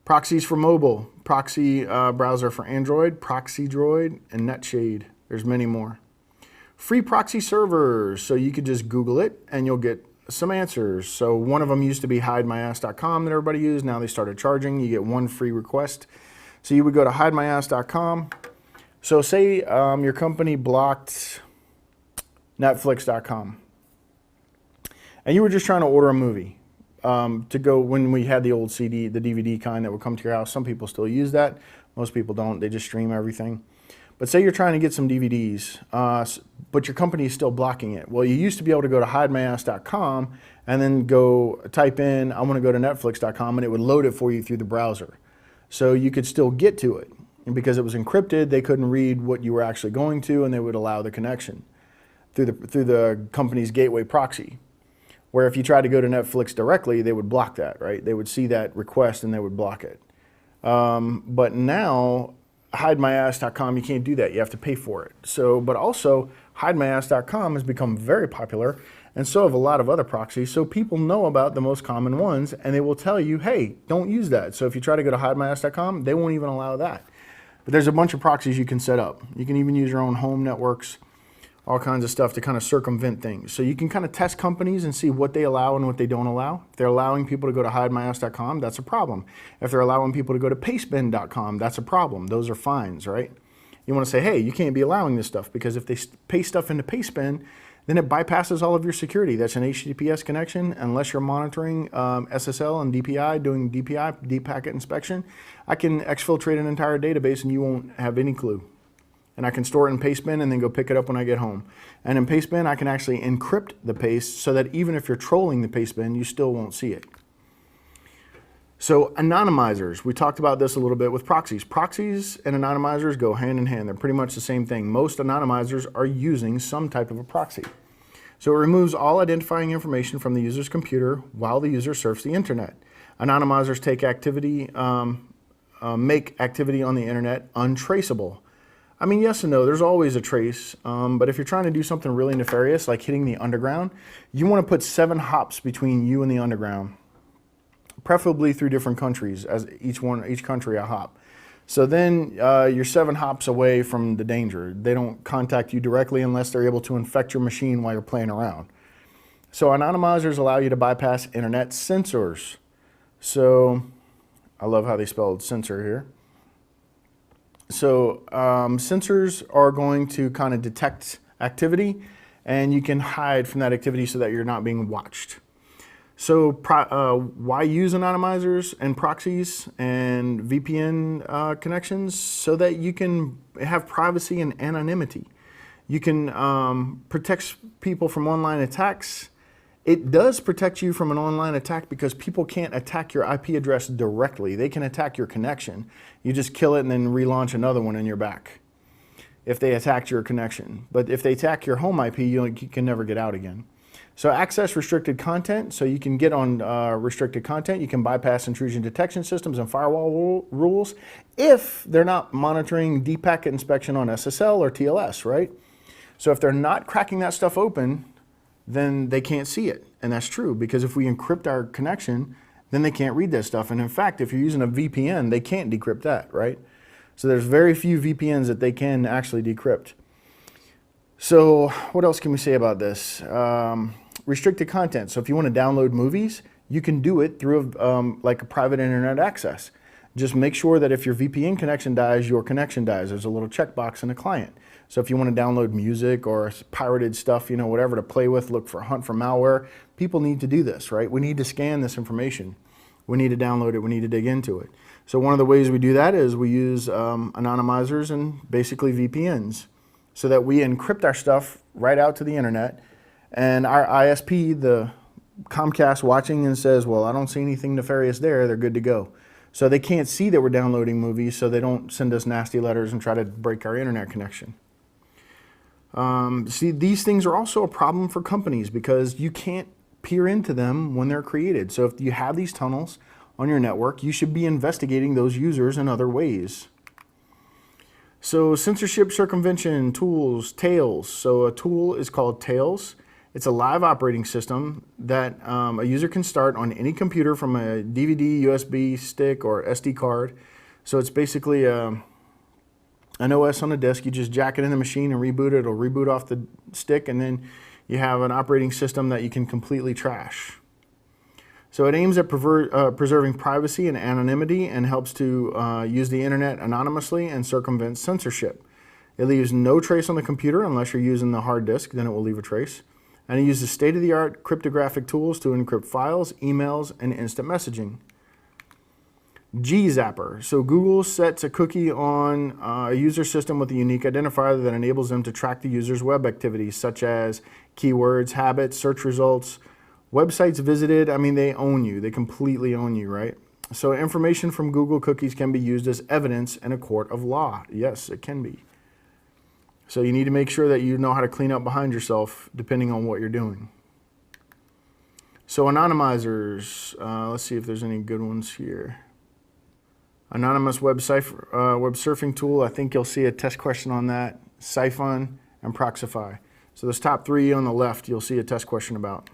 Proxies for mobile, proxy browser for Android, Proxy Droid, and Netshade. There's many more. Free proxy servers, so you could just Google it and you'll get some answers. So one of them used to be hidemyass.com that everybody used. Now they started charging. You get one free request. So you would go to hidemyass.com. So say your company blocked Netflix.com and you were just trying to order a movie. To go when we had the old CD, the DVD kind that would come to your house. Some people still use that. Most people don't. They just stream everything. But say you're trying to get some DVDs, but your company is still blocking it. Well, you used to be able to go to hidemyass.com and then go type in, I want to go to netflix.com, and it would load it for you through the browser. So you could still get to it. And because it was encrypted, they couldn't read what you were actually going to, and they would allow the connection through the company's gateway proxy. Where if you tried to go to Netflix directly, they would block that, right? They would see that request and they would block it. But now, hidemyass.com, you can't do that. You have to pay for it. So, but also, hidemyass.com has become very popular, and so have a lot of other proxies. So people know about the most common ones, and they will tell you, hey, don't use that. So if you try to go to hidemyass.com, they won't even allow that. But there's a bunch of proxies you can set up. You can even use your own home networks, all kinds of stuff to kind of circumvent things. So you can kind of test companies and see what they allow and what they don't allow. If they're allowing people to go to hidemyass.com, that's a problem. If they're allowing people to go to pastebin.com, that's a problem. Those are fines, right? You want to say, hey, you can't be allowing this stuff, because if they paste stuff into pastebin, then it bypasses all of your security. That's an HTTPS connection. Unless you're monitoring SSL and DPI, doing DPI, deep packet inspection, I can exfiltrate an entire database and you won't have any clue. And I can store it in pastebin and then go pick it up when I get home. And in pastebin, I can actually encrypt the paste so that even if you're trolling the pastebin, you still won't see it. So anonymizers, we talked about this a little bit with proxies. Proxies and anonymizers go hand in hand. They're pretty much the same thing. Most anonymizers are using some type of a proxy. So it removes all identifying information from the user's computer while the user surfs the internet. Anonymizers take activity, make activity on the internet untraceable. I mean, yes and no, there's always a trace, but if you're trying to do something really nefarious, like hitting the underground, you want to put 7 hops between you and the underground, preferably through different countries, as each country a hop. So then you're 7 hops away from the danger. They don't contact you directly unless they're able to infect your machine while you're playing around. So anonymizers allow you to bypass internet sensors. So I love how they spelled censor here. So sensors are going to kind of detect activity, and you can hide from that activity so that you're not being watched. So why use anonymizers and proxies and VPN connections? So that you can have privacy and anonymity. You can protect people from online attacks. It does protect you from an online attack because people can't attack your IP address directly. They can attack your connection. You just kill it and then relaunch another one and you're back if they attacked your connection. But if they attack your home IP, you can never get out again. So access restricted content, so you can get on restricted content. You can bypass intrusion detection systems and firewall rules if they're not monitoring deep packet inspection on SSL or TLS, right? So if they're not cracking that stuff open, then they can't see it. And that's true, because if we encrypt our connection, then they can't read that stuff. And in fact, if you're using a VPN, they can't decrypt that, right? So there's very few VPNs that they can actually decrypt. So what else can we say about this? Restricted content. So if you want to download movies, you can do it through like a private internet access. Just make sure that if your VPN connection dies, your connection dies. There's a little checkbox in the client. So if you want to download music or pirated stuff, you know, whatever to play with, hunt for malware, people need to do this, right? We need to scan this information. We need to download it. We need to dig into it. So one of the ways we do that is we use anonymizers and basically VPNs so that we encrypt our stuff right out to the internet. And our ISP, the Comcast, watching and says, well, I don't see anything nefarious there. They're good to go. So they can't see that we're downloading movies, so they don't send us nasty letters and try to break our internet connection. See, these things are also a problem for companies because you can't peer into them when they're created. So if you have these tunnels on your network, you should be investigating those users in other ways. So censorship circumvention tools, Tails. So a tool is called Tails. It's a live operating system that a user can start on any computer from a DVD, USB stick, or SD card. So it's basically an OS on a disk. You just jack it in the machine and reboot it. It'll reboot off the stick, and then you have an operating system that you can completely trash. So it aims at preserving privacy and anonymity and helps to use the internet anonymously and circumvent censorship. It leaves no trace on the computer unless you're using the hard disk, then it will leave a trace. And it uses state-of-the-art cryptographic tools to encrypt files, emails, and instant messaging. Gzapper. So Google sets a cookie on a user system with a unique identifier that enables them to track the user's web activities, such as keywords, habits, search results, websites visited. I mean, they own you. They completely own you, right? So information from Google cookies can be used as evidence in a court of law. Yes, it can be. So you need to make sure that you know how to clean up behind yourself depending on what you're doing. So anonymizers. Let's see if there's any good ones here. Anonymous web surfing tool. I think you'll see a test question on that. Siphon and Proxify. So those top three on the left, you'll see a test question about.